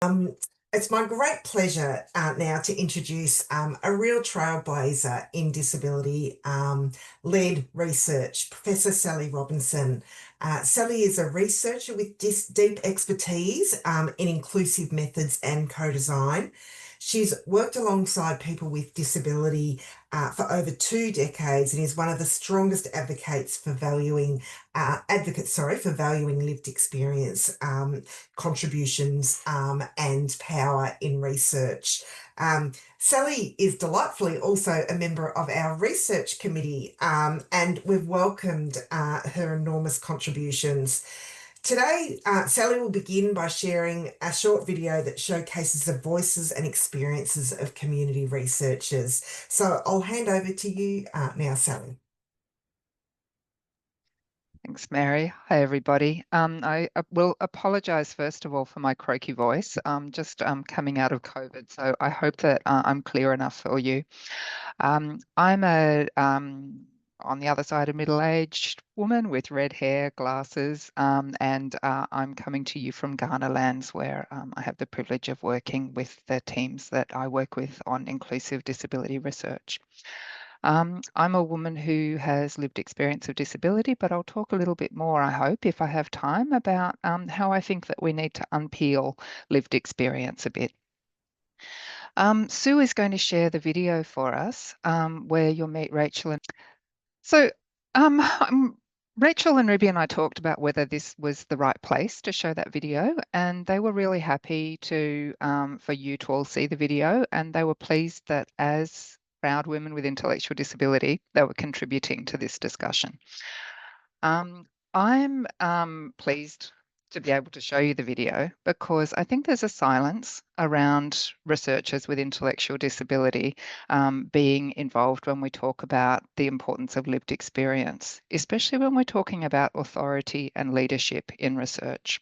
Um, it's my great pleasure now to introduce a real trailblazer in disability-led research, Professor Sally Robinson. Sally is a researcher with deep expertise in inclusive methods and co-design. She's worked alongside people with disability for over 2 decades and is one of the strongest advocates for valuing lived experience, contributions, and power in research. Sally is delightfully also a member of our research committee, and we've welcomed her enormous contributions. Today, Sally will begin by sharing a short video that showcases the voices and experiences of community researchers. So I'll hand over to you now, Sally. Thanks, Mary. Hi, everybody. I will apologise first of all for my croaky voice. Just coming out of COVID, so I hope that I'm clear enough for you. I'm on the other side, a middle-aged woman with red hair, glasses, and I'm coming to you from Ghana lands, where I have the privilege of working with the teams that I work with on inclusive disability research. I'm a woman who has lived experience of disability, but I'll talk a little bit more, I hope, if I have time, about how I think that we need to unpeel lived experience a bit. Sue is going to share the video for us, where you'll meet Rachel. So Rachel and Ruby and I talked about whether this was the right place to show that video, and they were really happy to for you to all see the video, and they were pleased that as proud women with intellectual disability, they were contributing to this discussion. I'm pleased to be able to show you the video because I think there's a silence around researchers with intellectual disability being involved when we talk about the importance of lived experience, especially when we're talking about authority and leadership in research.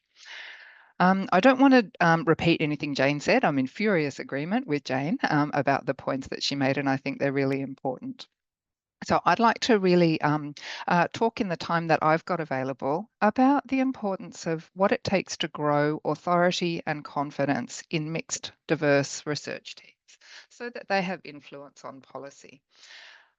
I don't want to repeat anything Jane said. I'm in furious agreement with Jane about the points that she made, and I think they're really important. So I'd like to really talk in the time that I've got available about the importance of what it takes to grow authority and confidence in mixed, diverse research teams so that they have influence on policy.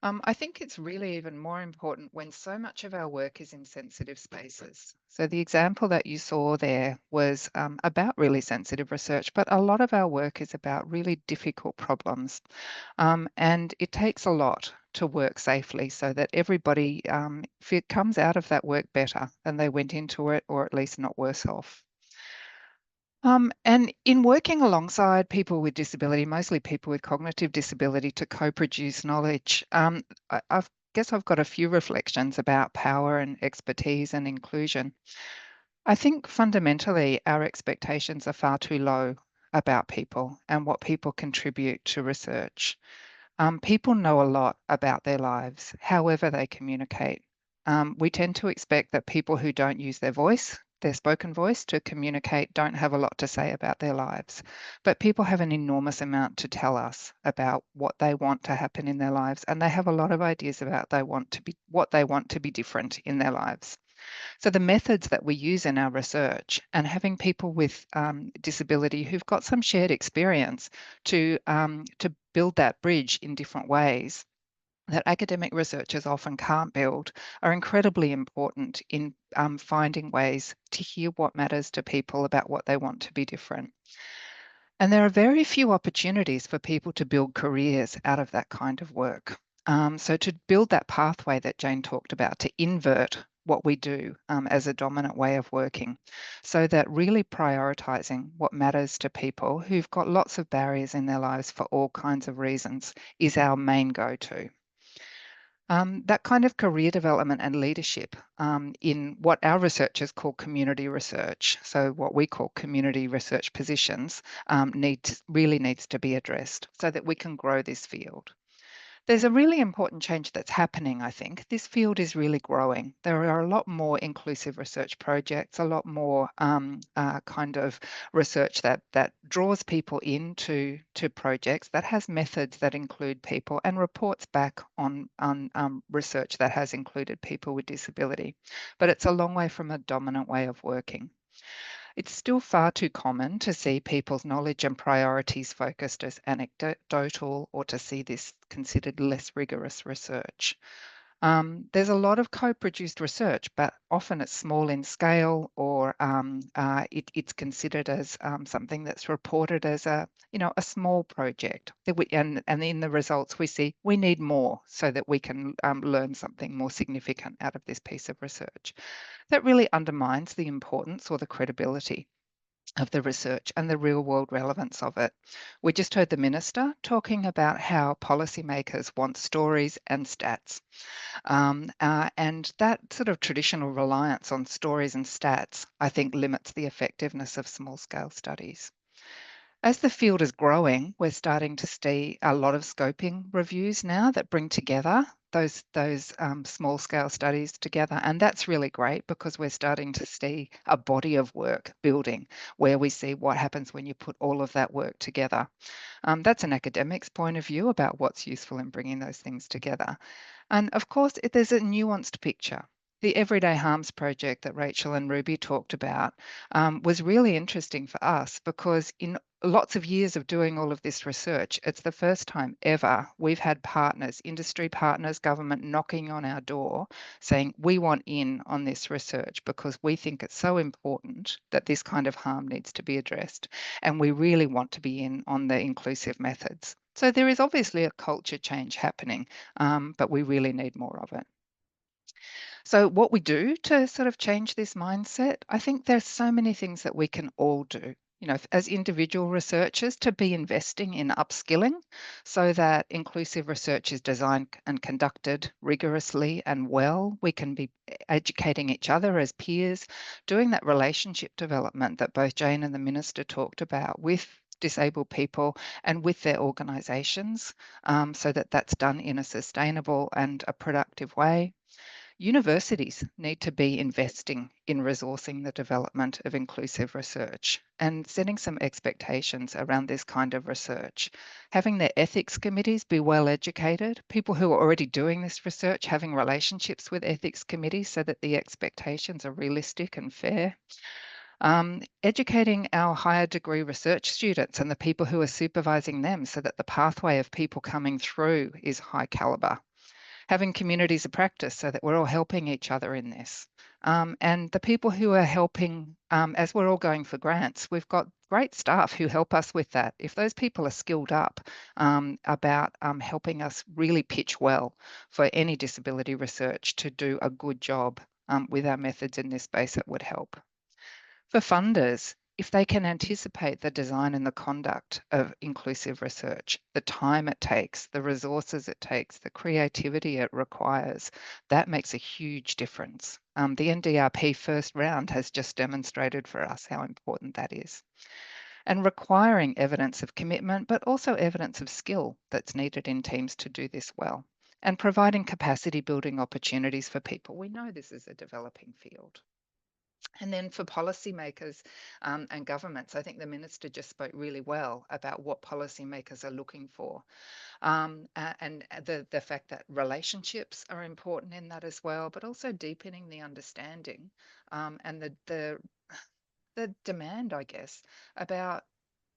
I think it's really even more important when so much of our work is in sensitive spaces. So the example that you saw there was about really sensitive research, but a lot of our work is about really difficult problems. And it takes a lot to work safely so that everybody comes out of that work better than they went into it, or at least not worse off. And in working alongside people with disability, mostly people with cognitive disability, to co-produce knowledge, I guess I've got a few reflections about power and expertise and inclusion. I think fundamentally our expectations are far too low about people and what people contribute to research. People know a lot about their lives, however they communicate. We tend to expect that people who don't use their voice, their spoken voice, to communicate don't have a lot to say about their lives. But people have an enormous amount to tell us about what they want to happen in their lives, and they have a lot of ideas about what they want to be different in their lives. So the methods that we use in our research, and having people with disability who've got some shared experience to build that bridge in different ways that academic researchers often can't build, are incredibly important in finding ways to hear what matters to people about what they want to be different. And there are very few opportunities for people to build careers out of that kind of work. So to build that pathway that Jane talked about, to invert what we do as a dominant way of working, so that really prioritising what matters to people who've got lots of barriers in their lives for all kinds of reasons is our main go-to. That kind of career development and leadership in what our researchers call community research, so what we call community research positions, really needs to be addressed so that we can grow this field. There's a really important change that's happening, I think. This field is really growing. There are a lot more inclusive research projects, a lot more kind of research that draws people into projects, that has methods that include people, and reports back on research that has included people with disability. But it's a long way from a dominant way of working. It's still far too common to see people's knowledge and priorities focused as anecdotal or to see this considered less rigorous research. There's a lot of co-produced research, but often it's small in scale, or it's considered as something that's reported as a small project. And in the results we see we need more so that we can learn something more significant out of this piece of research. That really undermines the importance or the credibility of the research and the real world relevance of it. We just heard the minister talking about how policymakers want stories and stats. And that sort of traditional reliance on stories and stats, I think, limits the effectiveness of small scale studies. As the field is growing, we're starting to see a lot of scoping reviews now that bring together those small scale studies together. And that's really great because we're starting to see a body of work building where we see what happens when you put all of that work together. That's an academic's point of view about what's useful in bringing those things together. And of course, there's a nuanced picture. The Everyday Harms project that Rachel and Ruby talked about was really interesting for us because in lots of years of doing all of this research, it's the first time ever we've had partners, industry partners, government knocking on our door saying, we want in on this research because we think it's so important that this kind of harm needs to be addressed. And we really want to be in on the inclusive methods. So there is obviously a culture change happening, but we really need more of it. So what we do to sort of change this mindset, I think there's so many things that we can all do. As individual researchers, to be investing in upskilling so that inclusive research is designed and conducted rigorously and well. We can be educating each other as peers, doing that relationship development that both Jane and the minister talked about with disabled people and with their organisations, so that that's done in a sustainable and a productive way. Universities need to be investing in resourcing the development of inclusive research and setting some expectations around this kind of research. Having their ethics committees be well educated, people who are already doing this research having relationships with ethics committees so that the expectations are realistic and fair. Educating our higher degree research students and the people who are supervising them so that the pathway of people coming through is high calibre. Having communities of practice so that we're all helping each other in this. And the people who are helping, as we're all going for grants, we've got great staff who help us with that. If those people are skilled up about helping us really pitch well for any disability research to do a good job with our methods in this space, it would help. For funders, if they can anticipate the design and the conduct of inclusive research, the time it takes, the resources it takes, the creativity it requires, that makes a huge difference. The NDRP first round has just demonstrated for us how important that is. And requiring evidence of commitment, but also evidence of skill that's needed in teams to do this well. And providing capacity building opportunities for people. We know this is a developing field. And then for policymakers and governments, I think the minister just spoke really well about what policymakers are looking for, and the fact that relationships are important in that as well, but also deepening the understanding and the demand, I guess, about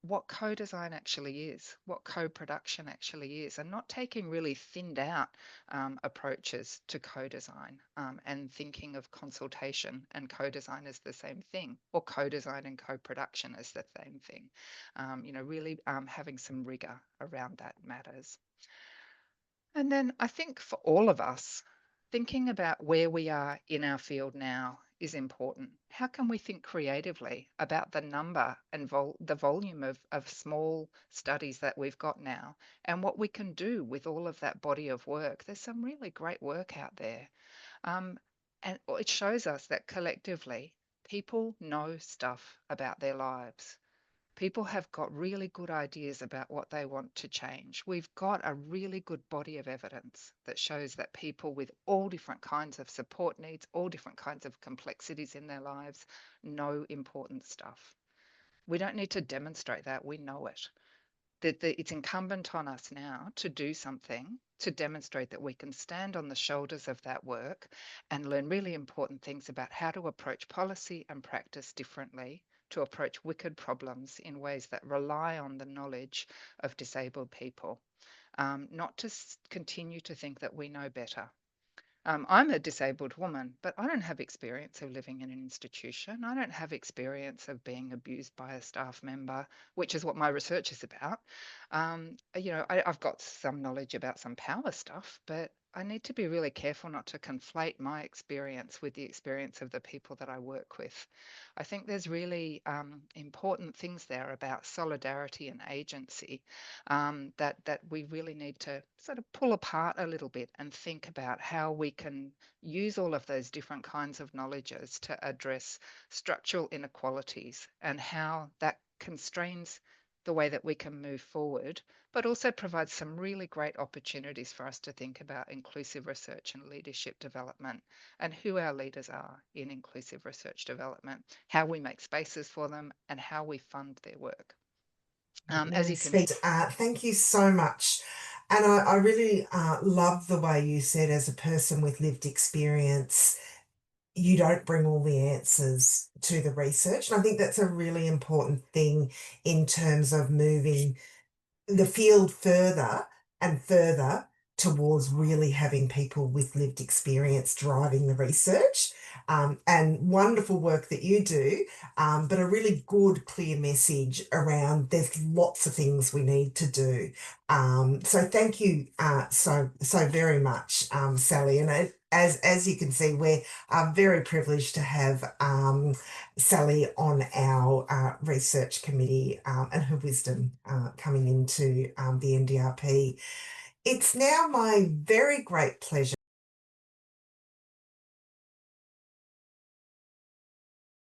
what co-design actually is, what co-production actually is, and not taking really thinned out approaches to co-design and thinking of consultation and co-design as the same thing, or co-design and co-production as the same thing. Really having some rigor around that matters. And then I think for all of us, thinking about where we are in our field now is important. How can we think creatively about the number and the volume of small studies that we've got now and what we can do with all of that body of work? There's some really great work out there. And it shows us that collectively, people know stuff about their lives. People have got really good ideas about what they want to change. We've got a really good body of evidence that shows that people with all different kinds of support needs, all different kinds of complexities in their lives, know important stuff. We don't need to demonstrate that, we know it. It's incumbent on us now to do something to demonstrate that we can stand on the shoulders of that work and learn really important things about how to approach policy and practice differently to approach wicked problems in ways that rely on the knowledge of disabled people, not to continue to think that we know better. I'm a disabled woman, but I don't have experience of living in an institution. I don't have experience of being abused by a staff member, which is what my research is about. I've got some knowledge about some power stuff, but I need to be really careful not to conflate my experience with the experience of the people that I work with. I think there's really important things there about solidarity and agency, that we really need to sort of pull apart a little bit and think about how we can use all of those different kinds of knowledges to address structural inequalities and how that constrains the way that we can move forward, but also provides some really great opportunities for us to think about inclusive research and leadership development and who our leaders are in inclusive research development, how we make spaces for them, and how we fund their work. As you can Sweet. Thank you so much. And I really love the way you said, as a person with lived experience, you don't bring all the answers to the research. And I think that's a really important thing in terms of moving the field further and further towards really having people with lived experience driving the research. And wonderful work that you do, but a really good, clear message around there's lots of things we need to do. So thank you so very much, Sally. And as you can see, we're very privileged to have Sally on our research committee, and her wisdom coming into the NDRP. It's now my very great pleasure